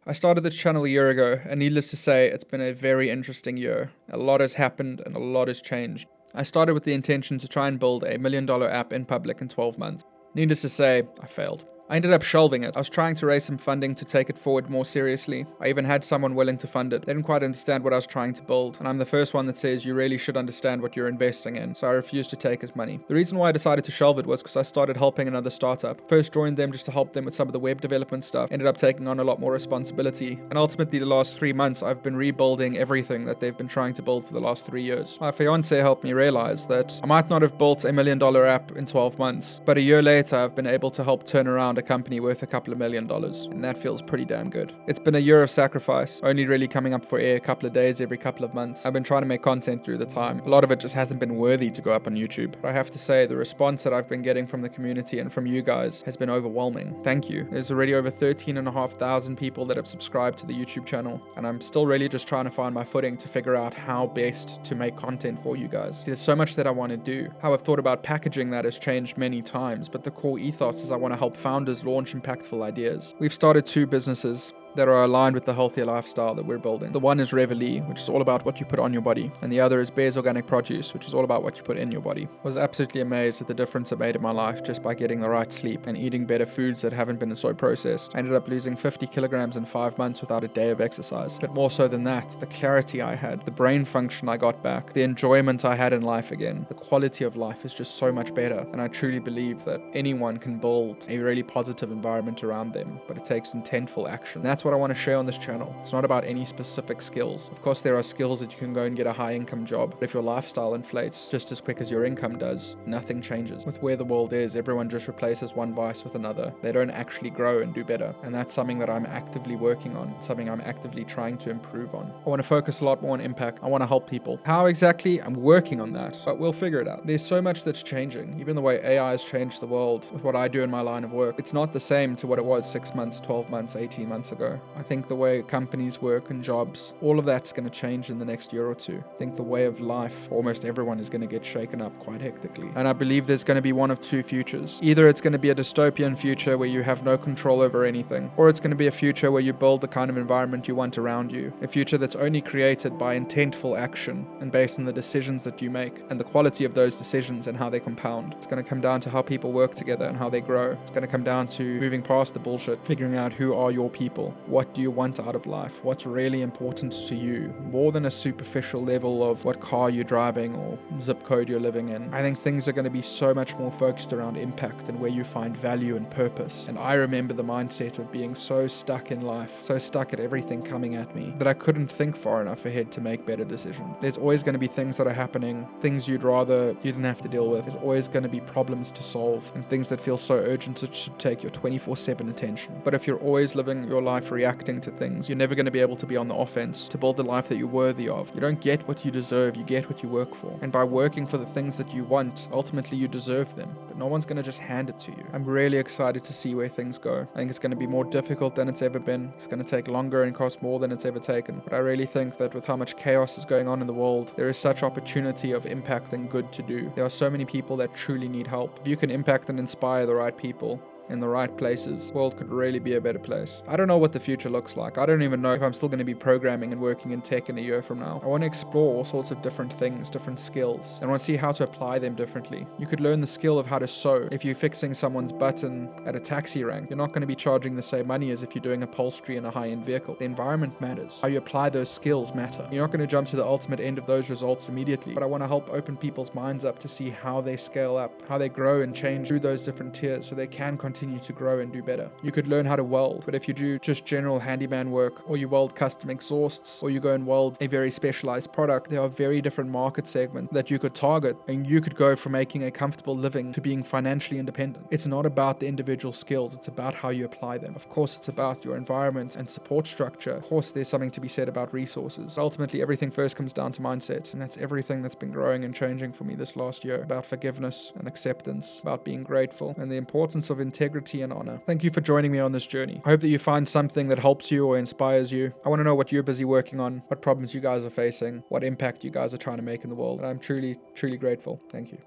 I started this channel a year ago, and needless to say, it's been a very interesting year. A lot has happened and a lot has changed. I started with the intention to try and build a $1 million app in public in 12 months. Needless to say, I failed. I ended up shelving it. I was trying to raise some funding to take it forward more seriously. I even had someone willing to fund it. They didn't quite understand what I was trying to build, and I'm the first one that says you really should understand what you're investing in, so I refused to take his money. The reason why I decided to shelve it was because I started helping another startup. First joined them just to help them with some of the web development stuff, ended up taking on a lot more responsibility, and ultimately the last 3 months I've been rebuilding everything that they've been trying to build for the last 3 years. My fiance helped me realize that I might not have built a $1 million app in 12 months, but a year later I've been able to help turn around a company worth a couple of $1 million, and that feels pretty damn good. It's been a year of sacrifice, only really coming up for air a couple of days every couple of months. I've been trying to make content through the time. A lot of it just hasn't been worthy to go up on YouTube. But I have to say, the response that I've been getting from the community and from you guys has been overwhelming. Thank you. There's already over 13,500 people that have subscribed to the YouTube channel, and I'm still really just trying to find my footing to figure out how best to make content for you guys. There's so much that I want to do. How I've thought about packaging that has changed many times, but the core ethos is I want to help founders launch impactful ideas. We've started 2 businesses that are aligned with the healthier lifestyle that we're building. The one is Reverlee, which is all about what you put on your body, and the other is Bear's Organic Produce, which is all about what you put in your body. I was absolutely amazed at the difference it made in my life just by getting the right sleep and eating better foods that haven't been so processed. I ended up losing 50 kilograms in 5 months without a day of exercise. But more so than that, the clarity I had, the brain function I got back, the enjoyment I had in life again, the quality of life is just so much better. And I truly believe that anyone can build a really positive environment around them, but it takes intentful action. That's what I want to share on this channel. It's not about any specific skills. Of course, there are skills that you can go and get a high income job, but if your lifestyle inflates just as quick as your income does, nothing changes. With where the world is, everyone just replaces one vice with another. They don't actually grow and do better, and that's something that I'm actively working on, something I'm actively trying to improve on. I want to focus a lot more on impact. I want to help people. How exactly? I'm working on that, but we'll figure it out. There's so much that's changing. Even the way AI has changed the world with what I do in my line of work, it's not the same to what it was 6 months, 12 months, 18 months ago. I think the way companies work and jobs, all of that's going to change in the next year or two. I think the way of life, almost everyone is going to get shaken up quite hectically. And I believe there's going to be one of 2 futures. Either it's going to be a dystopian future where you have no control over anything, or it's going to be a future where you build the kind of environment you want around you. A future that's only created by intentful action and based on the decisions that you make and the quality of those decisions and how they compound. It's going to come down to how people work together and how they grow. It's going to come down to moving past the bullshit, figuring out who are your people, what do you want out of life, what's really important to you, more than a superficial level of what car you're driving or zip code you're living in. I think things are going to be so much more focused around impact and where you find value and purpose. And I remember the mindset of being so stuck in life, so stuck at everything coming at me, that I couldn't think far enough ahead to make better decisions. There's always going to be things that are happening, things you'd rather you didn't have to deal with. There's always going to be problems to solve and things that feel so urgent it should take your 24/7 attention. But if you're always living your life reacting to things, you're never going to be able to be on the offense to build the life that you're worthy of. You don't get what you deserve, you get what you work for. And by working for the things that you want, ultimately you deserve them. But no one's going to just hand it to you. I'm really excited to see where things go. I think it's going to be more difficult than it's ever been. It's going to take longer and cost more than it's ever taken. But I really think that with how much chaos is going on in the world, there is such opportunity of impact and good to do. There are so many people that truly need help. If you can impact and inspire the right people in the right places, the world could really be a better place. I don't know what the future looks like. I don't even know if I'm still going to be programming and working in tech in a year from now. I want to explore all sorts of different things, different skills, and I want to see how to apply them differently. You could learn the skill of how to sew. If you're fixing someone's button at a taxi rank, you're not going to be charging the same money as if you're doing upholstery in a high-end vehicle. The environment matters. How you apply those skills matter. You're not going to jump to the ultimate end of those results immediately, but I want to help open people's minds up to see how they scale up, how they grow and change through those different tiers so they can continue to grow and do better. You could learn how to weld, but if you do just general handyman work, or you weld custom exhausts, or you go and weld a very specialized product, there are very different market segments that you could target, and you could go from making a comfortable living to being financially independent. It's not about the individual skills, it's about how you apply them. Of course, it's about your environment and support structure. Of course, there's something to be said about resources. But ultimately, everything first comes down to mindset, and that's everything that's been growing and changing for me this last year. About forgiveness and acceptance, about being grateful, and the importance of integrity and honor. Thank you for joining me on this journey. I hope that you find something that helps you or inspires you. I want to know what you're busy working on, what problems you guys are facing, what impact you guys are trying to make in the world. And I'm truly, truly grateful. Thank you.